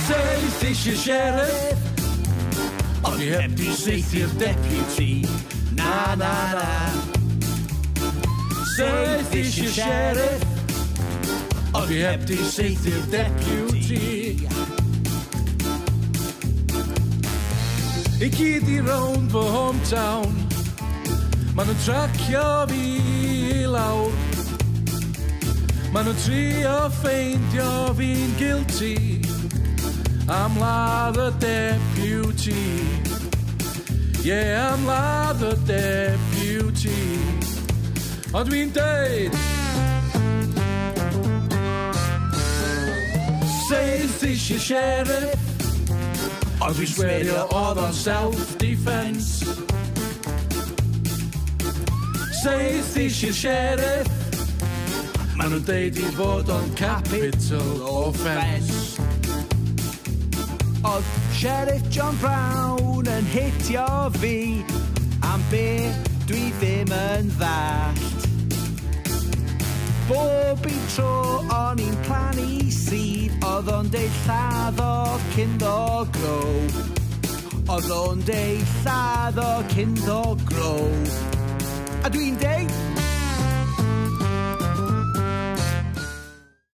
Seith eisiau sheriff, ond fi heb di seithio'r deputy. Na, na, na. Seith eisiau sheriff, ond fi heb di seithio'r deputy. I gyd i round fy hometown, ma' nhw'n tracio fi I lawr. Ma' nhw'n trio ffeindio fi'n guilty am ladd y deputy. Yeah, am ladd y deputy. Ond dwi'n deud Seith eisiau sheriff, ond dwi'n swerio oedd o'n self-defense. Seith eisiau sheriff, ma' nhw'n deud I fod o'n capital offence. Oedd Sheriff John Brown yn hitio fi am be dwi ddim yn ddallt. Bob un tro o'n i'n plannu sydd, oedd o'n deud lladdo cyndo grow. Oedd o'n deud lladdo cyndo grow. A dwi'n deud